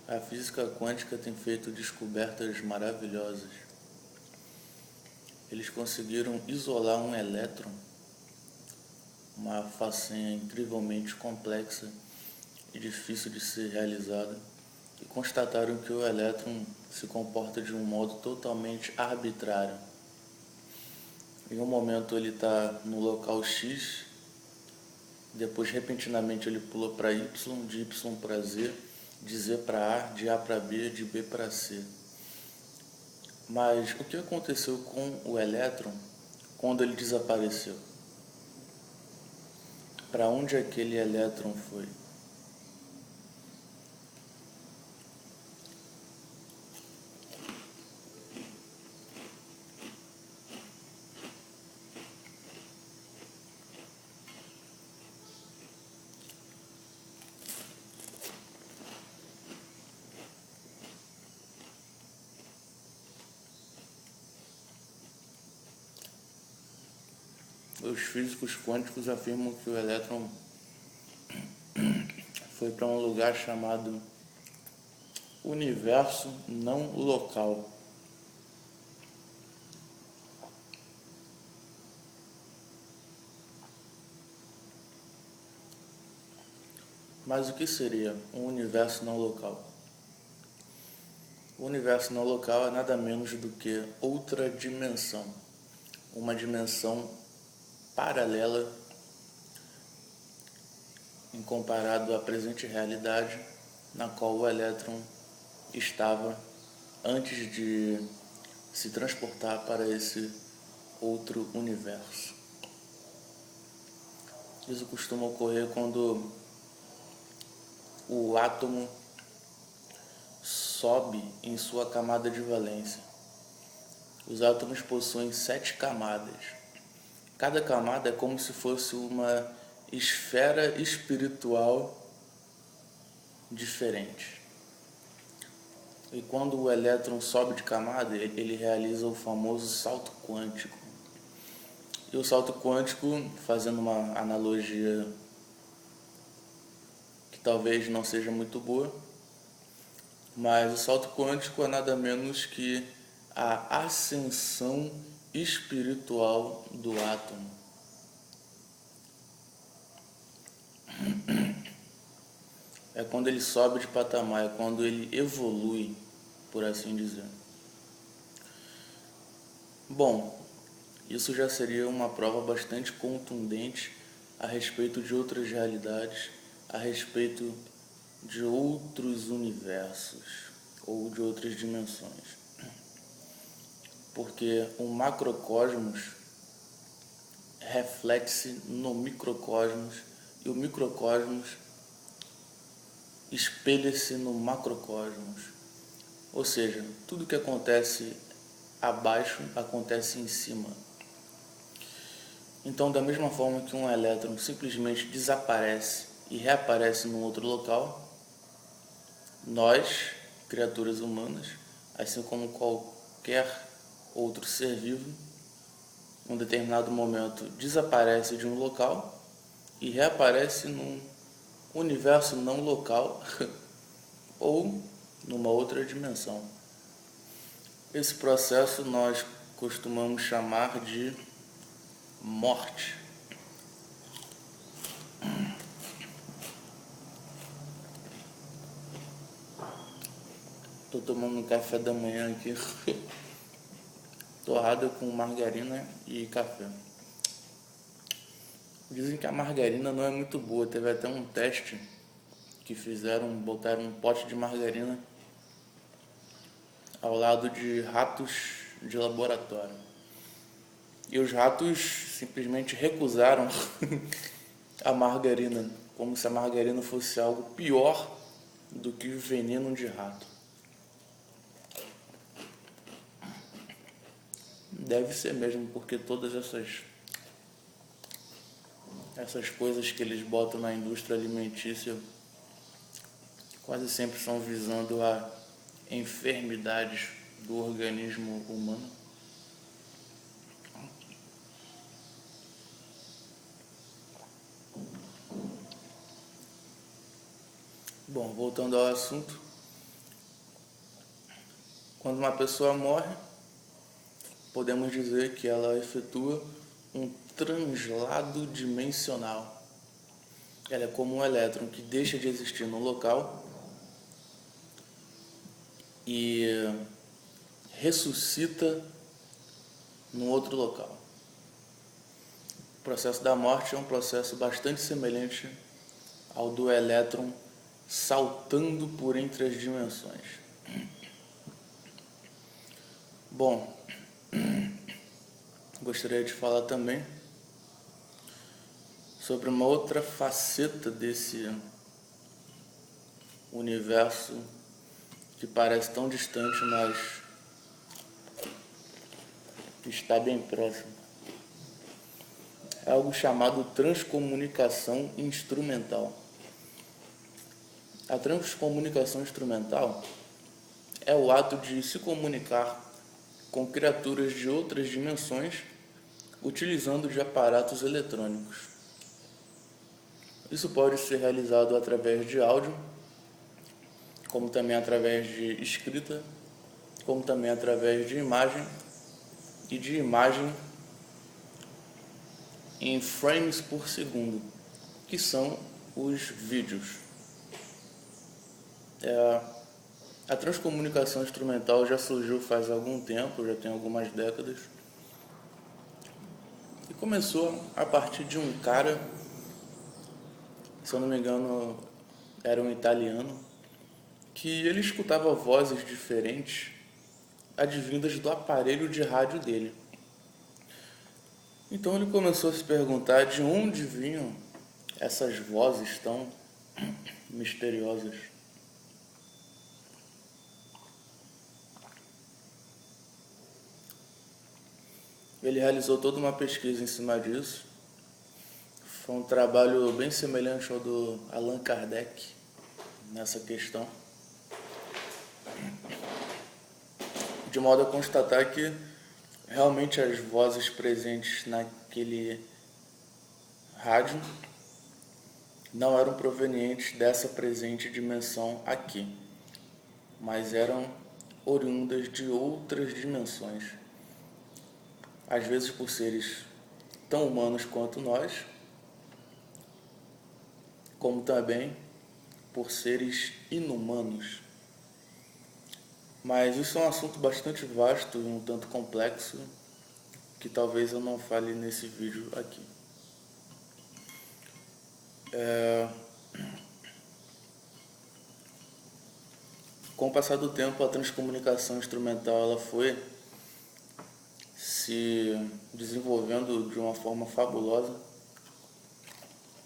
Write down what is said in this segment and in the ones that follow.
A física quântica tem feito descobertas maravilhosas. Eles conseguiram isolar um elétron, uma façanha incrivelmente complexa e difícil de ser realizada, e constataram que o elétron se comporta de um modo totalmente arbitrário. Em um momento ele está no local X, depois repentinamente ele pula para Y, de Y para Z, de Z para A, de A para B, de B para C. Mas o que aconteceu com o elétron quando ele desapareceu? Para onde aquele elétron foi? Os físicos quânticos afirmam que o elétron foi para um lugar chamado universo não local. Mas o que seria um universo não local? O universo não local é nada menos do que outra dimensão, uma dimensão paralela em comparado à presente realidade na qual o elétron estava antes de se transportar para esse outro universo. Isso costuma ocorrer quando o átomo sobe em sua camada de valência. Os átomos possuem 7 camadas. Cada camada é como se fosse uma esfera espiritual diferente. E quando o elétron sobe de camada, ele realiza o famoso salto quântico. E o salto quântico, fazendo uma analogia que talvez não seja muito boa, mas o salto quântico é nada menos que a ascensão espiritual do átomo. É quando ele sobe de patamar, é quando ele evolui, por assim dizer. Bom, isso já seria uma prova bastante contundente a respeito de outras realidades, a respeito de outros universos ou de outras dimensões. Porque o macrocosmos reflete-se no microcosmos e o microcosmos espelha-se no macrocosmos. Ou seja, tudo que acontece abaixo acontece em cima. Então, da mesma forma que um elétron simplesmente desaparece e reaparece num outro local, nós, criaturas humanas, assim como qualquer outro ser vivo, em um determinado momento desaparece de um local e reaparece num universo não local ou numa outra dimensão. Esse processo nós costumamos chamar de morte. Estou tomando um café da manhã aqui, torrada com margarina e café. Dizem que a margarina não é muito boa, teve até um teste que fizeram, botaram um pote de margarina ao lado de ratos de laboratório. E os ratos simplesmente recusaram a margarina, como se a margarina fosse algo pior do que o veneno de rato. Deve ser mesmo, porque todas essas coisas que eles botam na indústria alimentícia quase sempre são visando a enfermidades do organismo humano. Bom, voltando ao assunto, quando uma pessoa morre, podemos dizer que ela efetua um translado dimensional. Ela é como um elétron que deixa de existir no local e ressuscita num outro local. O processo da morte é um processo bastante semelhante ao do elétron saltando por entre as dimensões. Bom, gostaria de falar também sobre uma outra faceta desse universo que parece tão distante, mas está bem próximo. É algo chamado transcomunicação instrumental. A transcomunicação instrumental é o ato de se comunicar com criaturas de outras dimensões utilizando de aparatos eletrônicos. Isso pode ser realizado através de áudio, como também através de escrita, como também através de imagem e de imagem em frames por segundo, que são os vídeos. A transcomunicação instrumental já surgiu faz algum tempo, já tem algumas décadas, e começou a partir de um cara, se eu não me engano, era um italiano, que ele escutava vozes diferentes advindas do aparelho de rádio dele. Então ele começou a se perguntar de onde vinham essas vozes tão misteriosas. Ele realizou toda uma pesquisa em cima disso. Foi um trabalho bem semelhante ao do Allan Kardec nessa questão, de modo a constatar que realmente as vozes presentes naquele rádio não eram provenientes dessa presente dimensão aqui, mas eram oriundas de outras dimensões, às vezes por seres tão humanos quanto nós, como também por seres inumanos. Mas isso é um assunto bastante vasto e um tanto complexo, que talvez eu não fale nesse vídeo aqui. Com o passar do tempo, a transcomunicação instrumental ela foi se desenvolvendo de uma forma fabulosa.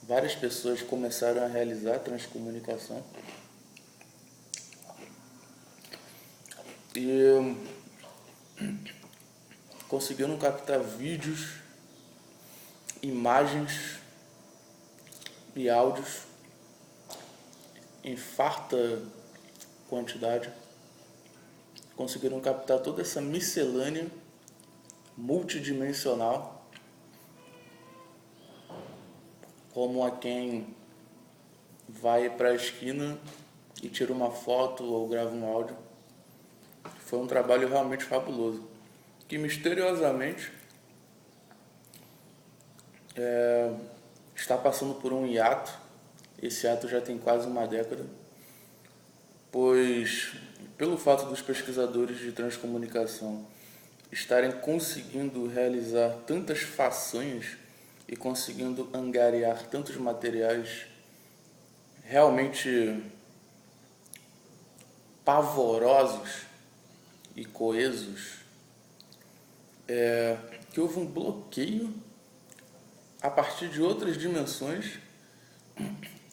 Várias pessoas começaram a realizar transcomunicação e conseguiram captar vídeos, imagens e áudios em farta quantidade. Conseguiram captar toda essa miscelânea multidimensional, como a quem vai para a esquina e tira uma foto ou grava um áudio. Foi um trabalho realmente fabuloso, que misteriosamente está passando por um hiato. Esse hiato já tem quase uma década, pois pelo fato dos pesquisadores de transcomunicação estarem conseguindo realizar tantas façanhas e conseguindo angariar tantos materiais realmente pavorosos e coesos, que houve um bloqueio a partir de outras dimensões,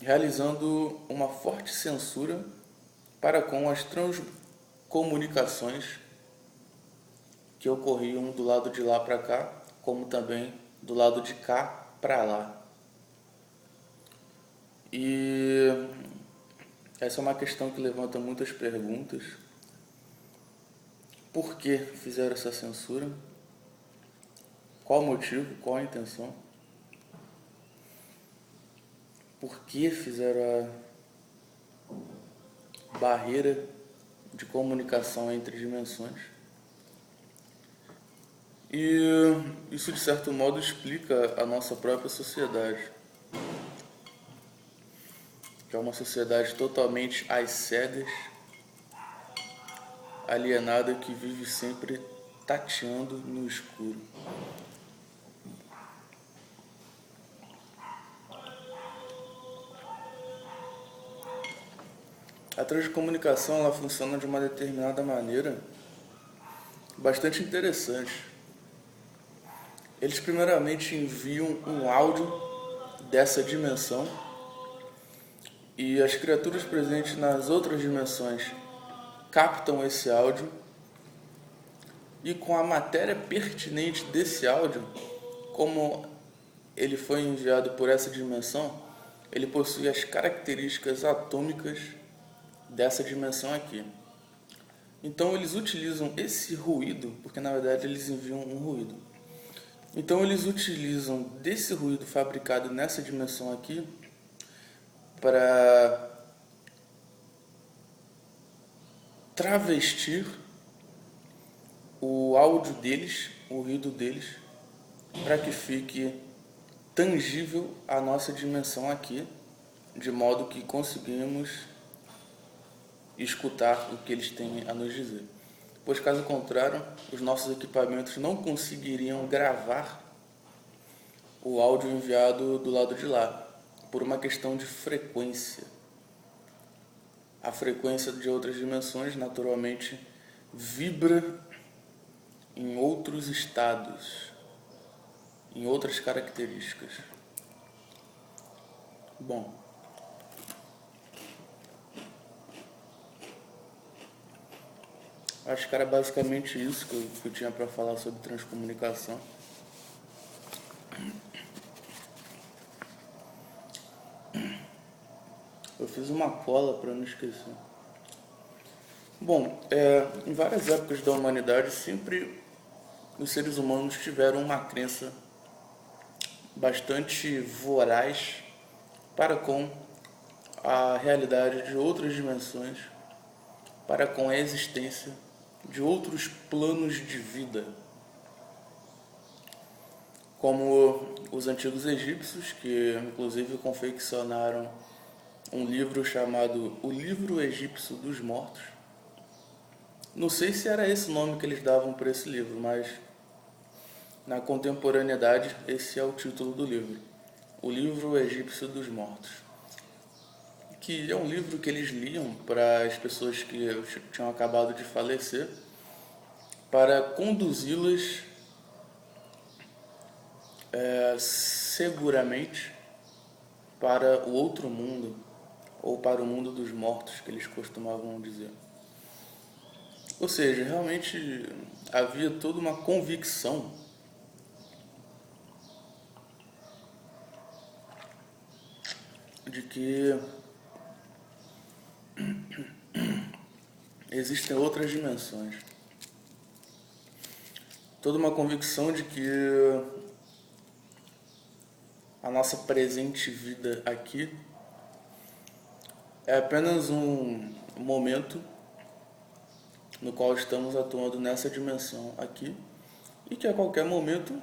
realizando uma forte censura para com as transcomunicações que ocorriam do lado de lá para cá, como também do lado de cá para lá. E essa é uma questão que levanta muitas perguntas. Por que fizeram essa censura? Qual o motivo? Qual a intenção? Por que fizeram barreira de comunicação entre dimensões. E isso, de certo modo, explica a nossa própria sociedade, que é uma sociedade totalmente às cegas, alienada, que vive sempre tateando no escuro. A transcomunicação, ela funciona de uma determinada maneira bastante interessante. Eles primeiramente enviam um áudio dessa dimensão e as criaturas presentes nas outras dimensões captam esse áudio e, com a matéria pertinente desse áudio, como ele foi enviado por essa dimensão, ele possui as características atômicas dessa dimensão aqui. Então eles utilizam esse ruído, porque na verdade eles enviam um ruído. Então eles utilizam desse ruído fabricado nessa dimensão aqui para travestir o áudio deles, o ruído deles, para que fique tangível a nossa dimensão aqui, de modo que conseguimos escutar o que eles têm a nos dizer. Pois, caso contrário, os nossos equipamentos não conseguiriam gravar o áudio enviado do lado de lá, por uma questão de frequência. A frequência de outras dimensões, naturalmente, vibra em outros estados, em outras características. Bom, acho que era basicamente isso que eu tinha para falar sobre transcomunicação. Eu fiz uma cola para não esquecer. Bom, em várias épocas da humanidade, sempre os seres humanos tiveram uma crença bastante voraz para com a realidade de outras dimensões, para com a existência de outros planos de vida, como os antigos egípcios, que inclusive confeccionaram um livro chamado O Livro Egípcio dos Mortos. Não sei se era esse o nome que eles davam para esse livro, mas na contemporaneidade esse é o título do livro, O Livro Egípcio dos Mortos, que é um livro que eles liam para as pessoas que tinham acabado de falecer, para conduzi-las seguramente para o outro mundo, ou para o mundo dos mortos, que eles costumavam dizer. Ou seja, realmente havia toda uma convicção de que existem outras dimensões. Toda uma convicção de que a nossa presente vida aqui é apenas um momento no qual estamos atuando nessa dimensão aqui e que a qualquer momento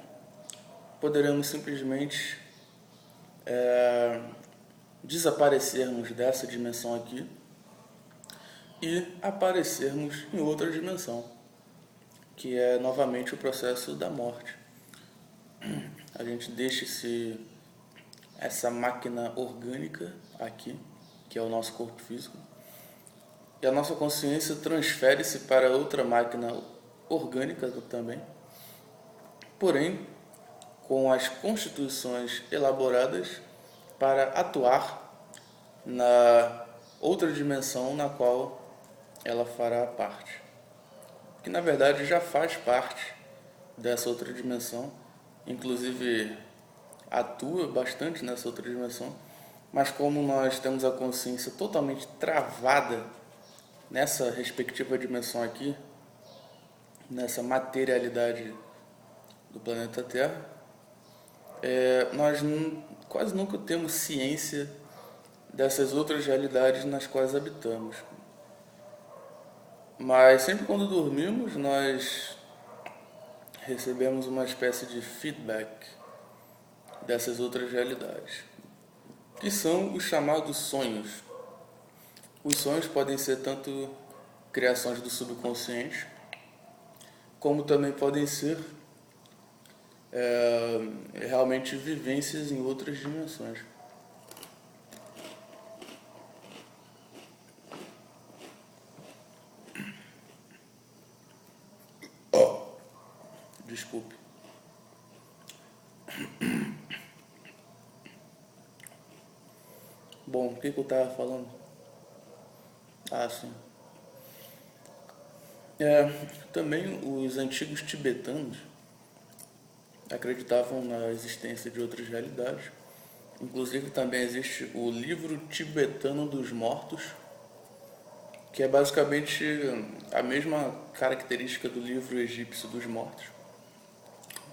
poderemos simplesmente desaparecermos dessa dimensão aqui e aparecermos em outra dimensão, que é novamente o processo da morte. A gente deixa essa máquina orgânica aqui, que é o nosso corpo físico, e a nossa consciência transfere-se para outra máquina orgânica também, porém com as constituições elaboradas para atuar na outra dimensão na qual ela fará parte, que na verdade já faz parte dessa outra dimensão, inclusive atua bastante nessa outra dimensão, mas como nós temos a consciência totalmente travada nessa respectiva dimensão aqui, nessa materialidade do planeta Terra, nós quase nunca temos ciência dessas outras realidades nas quais habitamos. Mas sempre quando dormimos, nós recebemos uma espécie de feedback dessas outras realidades, que são os chamados sonhos. Os sonhos podem ser tanto criações do subconsciente, como também podem ser realmente vivências em outras dimensões. Desculpe. Bom, o que eu estava falando? Ah, sim. Também os antigos tibetanos acreditavam na existência de outras realidades. Inclusive também existe o livro tibetano dos mortos, que é basicamente a mesma característica do livro egípcio dos mortos.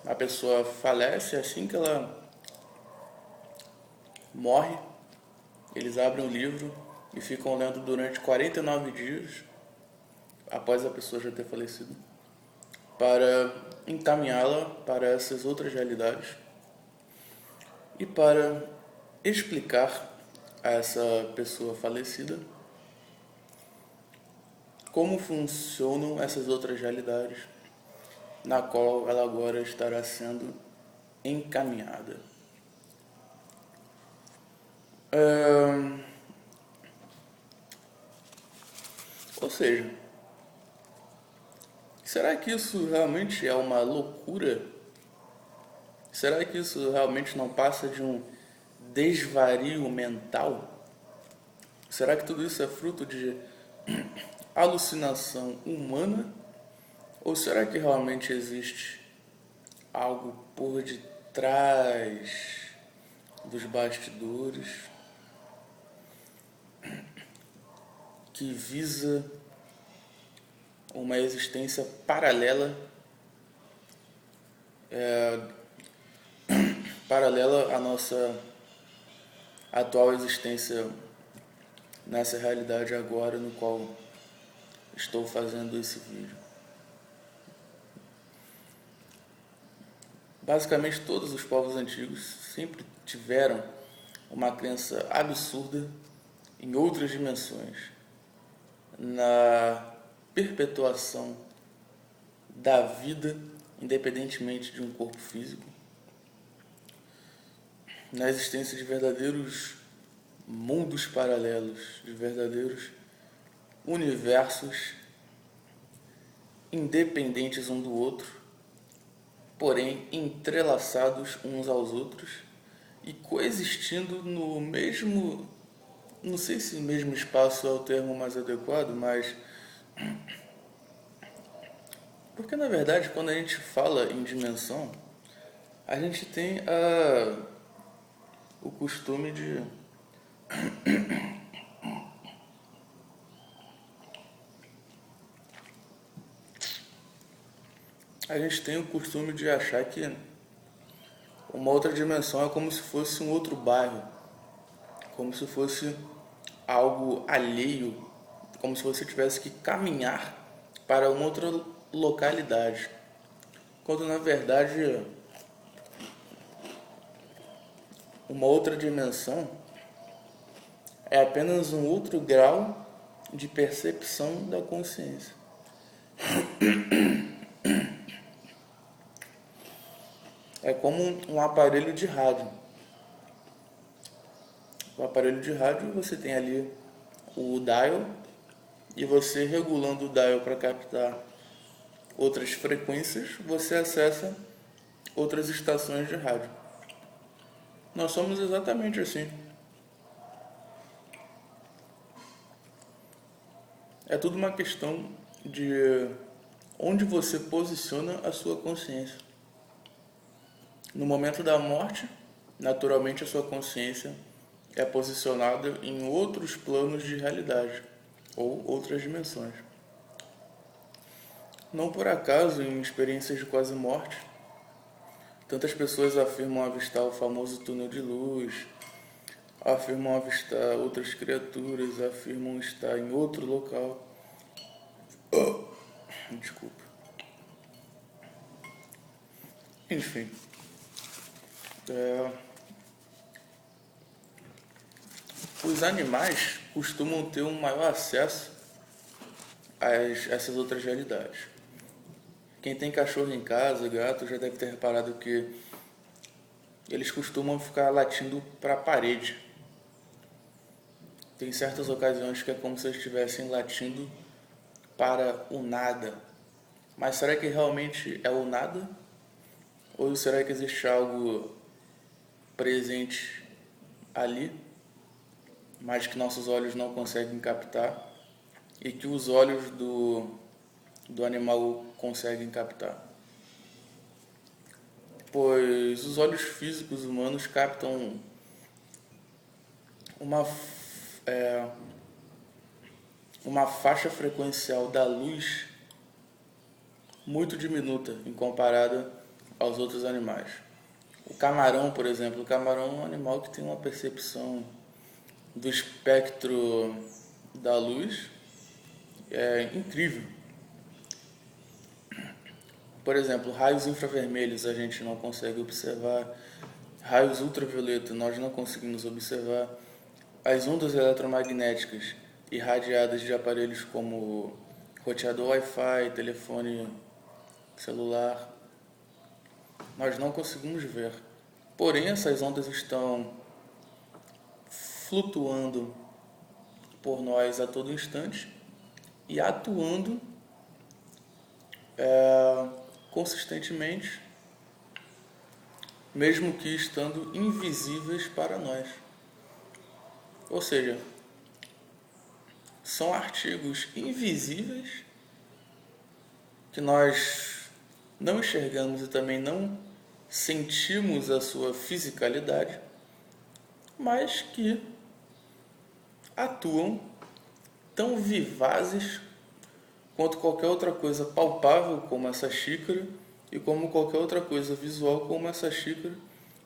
A pessoa falece, assim que ela morre, eles abrem o livro e ficam lendo durante 49 dias, após a pessoa já ter falecido, para encaminhá-la para essas outras realidades e para explicar a essa pessoa falecida como funcionam essas outras realidades, na qual ela agora estará sendo encaminhada. Ou seja, será que isso realmente é uma loucura? Será que isso realmente não passa de um desvario mental? Será que tudo isso é fruto de alucinação humana? Ou será que realmente existe algo por detrás dos bastidores que visa uma existência paralela, paralela à nossa atual existência nessa realidade agora no qual estou fazendo esse vídeo? Basicamente todos os povos antigos sempre tiveram uma crença absurda em outras dimensões, na perpetuação da vida independentemente de um corpo físico, na existência de verdadeiros mundos paralelos, de verdadeiros universos independentes um do outro, porém entrelaçados uns aos outros e coexistindo no mesmo, não sei se mesmo espaço é o termo mais adequado, mas porque na verdade quando a gente fala em dimensão, a gente tem o costume de achar que uma outra dimensão é como se fosse um outro bairro, como se fosse algo alheio, como se você tivesse que caminhar para uma outra localidade, quando na verdade uma outra dimensão é apenas um outro grau de percepção da consciência. É como um aparelho de rádio. O aparelho de rádio, você tem ali o dial, e você regulando o dial para captar outras frequências, você acessa outras estações de rádio. Nós somos exatamente assim. É tudo uma questão de onde você posiciona a sua consciência. No momento da morte, naturalmente a sua consciência é posicionada em outros planos de realidade ou outras dimensões. Não por acaso, em experiências de quase morte, tantas pessoas afirmam avistar o famoso túnel de luz, afirmam avistar outras criaturas, afirmam estar em outro local. Desculpa. Enfim. Os animais costumam ter um maior acesso a essas outras realidades. Quem tem cachorro em casa, gato, já deve ter reparado que eles costumam ficar latindo para a parede. Tem certas ocasiões que é como se eles estivessem latindo para o nada. Mas será que realmente é o nada? Ou será que existe algo presente ali, mas que nossos olhos não conseguem captar e que os olhos do animal conseguem captar? Pois os olhos físicos humanos captam uma faixa frequencial da luz muito diminuta em comparada aos outros animais. O camarão, por exemplo, o camarão é um animal que tem uma percepção do espectro da luz incrível. Por exemplo, raios infravermelhos a gente não consegue observar, raios ultravioleta nós não conseguimos observar, as ondas eletromagnéticas irradiadas de aparelhos como roteador Wi-Fi, telefone celular, nós não conseguimos ver. Porém, essas ondas estão flutuando por nós a todo instante e atuando consistentemente, mesmo que estando invisíveis para nós. Ou seja, são artigos invisíveis que nós não enxergamos e também não sentimos a sua fisicalidade, mas que atuam tão vivazes quanto qualquer outra coisa palpável, como essa xícara, e como qualquer outra coisa visual, como essa xícara,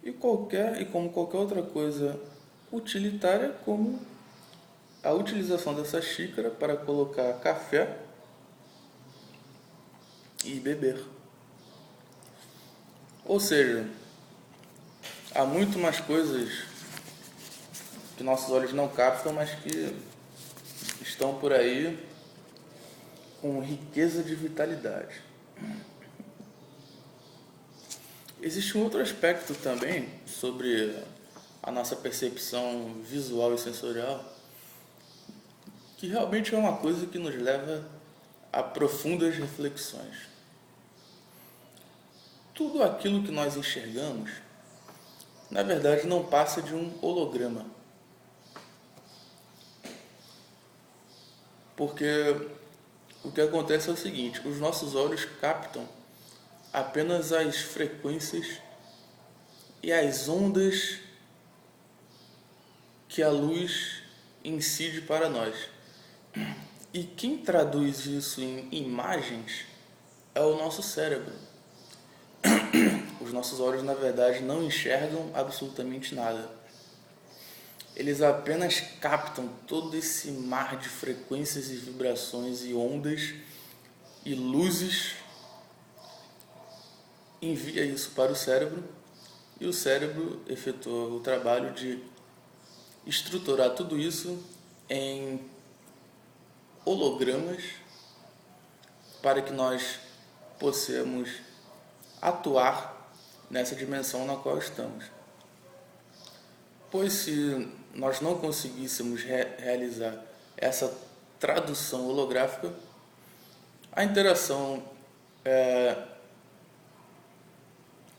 e como qualquer outra coisa utilitária, como a utilização dessa xícara para colocar café e beber. Ou seja, há muito mais coisas que nossos olhos não captam, mas que estão por aí com riqueza de vitalidade. Existe um outro aspecto também sobre a nossa percepção visual e sensorial, que realmente é uma coisa que nos leva a profundas reflexões. Tudo aquilo que nós enxergamos, na verdade, não passa de um holograma. Porque o que acontece é o seguinte: os nossos olhos captam apenas as frequências e as ondas que a luz incide para nós. E quem traduz isso em imagens é o nosso cérebro. Os nossos olhos, na verdade, não enxergam absolutamente nada. Eles apenas captam todo esse mar de frequências e vibrações e ondas e luzes, envia isso para o cérebro e o cérebro efetua o trabalho de estruturar tudo isso em hologramas para que nós possamos atuar nessa dimensão na qual estamos. Pois se nós não conseguíssemos realizar essa tradução holográfica, a interação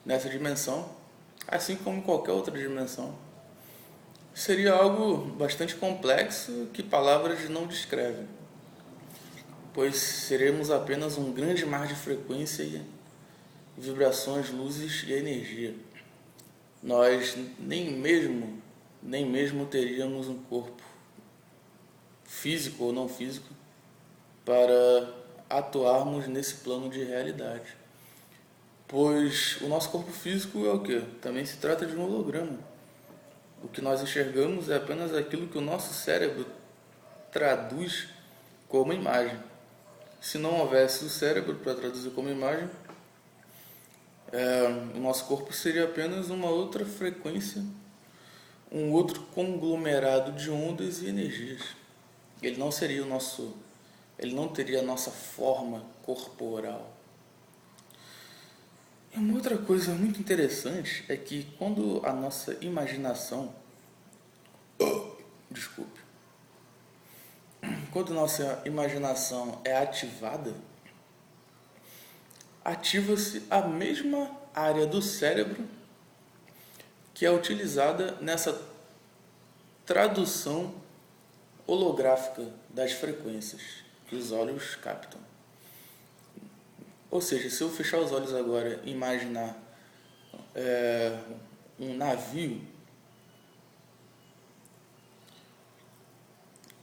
nessa dimensão, assim como qualquer outra dimensão, seria algo bastante complexo que palavras não descrevem, pois seremos apenas um grande mar de frequência e vibrações, luzes e energia. Nós nem mesmo teríamos um corpo físico ou não físico para atuarmos nesse plano de realidade. Pois o nosso corpo físico é o quê? Também se trata de um holograma. O que nós enxergamos é apenas aquilo que o nosso cérebro traduz como imagem. se não houvesse o cérebro para traduzir como imagem, o nosso corpo seria apenas uma outra frequência, um outro conglomerado de ondas e energias. Ele não seria ele não teria a nossa forma corporal. E uma outra coisa muito interessante é que quando a nossa imaginação, desculpe, quando nossa imaginação é ativada, ativa-se a mesma área do cérebro que é utilizada nessa tradução holográfica das frequências que os olhos captam. Ou seja, se eu fechar os olhos agora e imaginar um navio,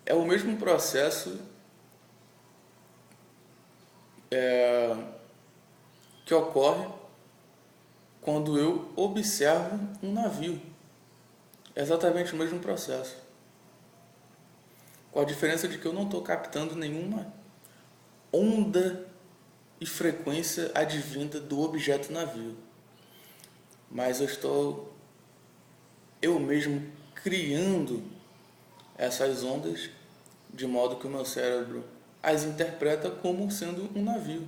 é o mesmo processo que ocorre quando eu observo um navio. É exatamente o mesmo processo. Com a diferença de que eu não estou captando nenhuma onda e frequência advinda do objeto navio. Mas eu estou eu mesmo criando essas ondas de modo que o meu cérebro as interpreta como sendo um navio.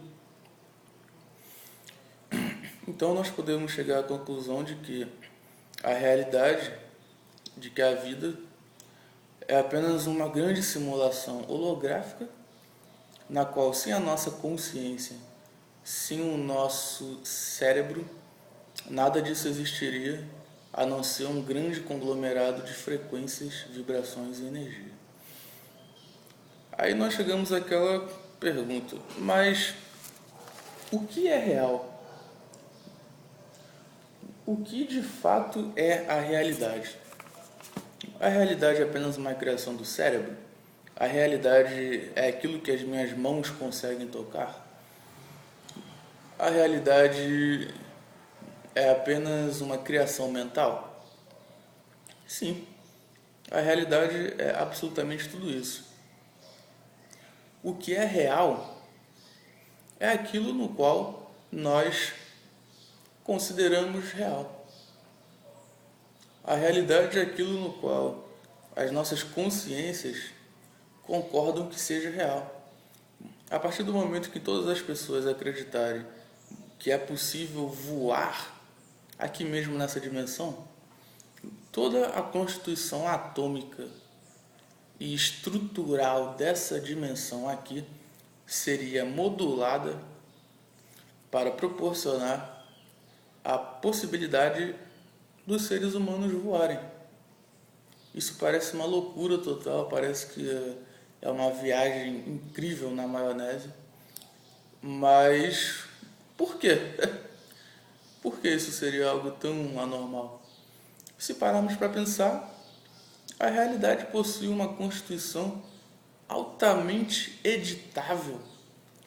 Então nós podemos chegar à conclusão de que a realidade, de que a vida é apenas uma grande simulação holográfica na qual, sem a nossa consciência, sem o nosso cérebro, nada disso existiria, a não ser um grande conglomerado de frequências, vibrações e energia. Aí nós chegamos àquela pergunta, mas o que é real? O que de fato é a realidade? A realidade é apenas uma criação do cérebro? A realidade é aquilo que as minhas mãos conseguem tocar? A realidade é apenas uma criação mental? Sim, a realidade é absolutamente tudo isso. O que é real é aquilo no qual nós consideramos real. A realidade é aquilo no qual as nossas consciências concordam que seja real. A partir do momento que todas as pessoas acreditarem que é possível voar aqui mesmo nessa dimensão, toda a constituição atômica e estrutural dessa dimensão aqui seria modulada para proporcionar a possibilidade dos seres humanos voarem. Isso parece uma loucura total, parece que é uma viagem incrível na maionese, mas por quê? Por que isso seria algo tão anormal? Se pararmos para pensar, a realidade possui uma constituição altamente editável,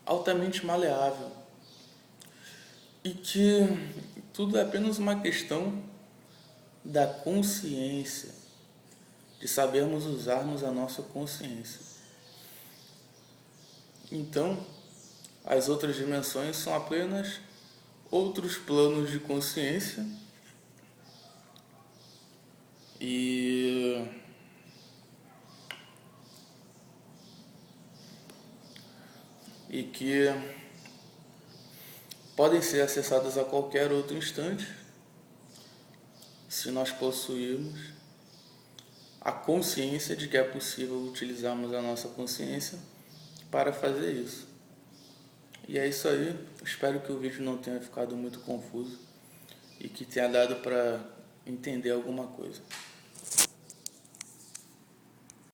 altamente maleável, e que tudo é apenas uma questão da consciência, de sabermos usarmos a nossa consciência. Então, as outras dimensões são apenas outros planos de consciência e que podem ser acessadas a qualquer outro instante se nós possuirmos a consciência de que é possível utilizarmos a nossa consciência para fazer isso. E é isso aí, espero que o vídeo não tenha ficado muito confuso e que tenha dado para entender alguma coisa.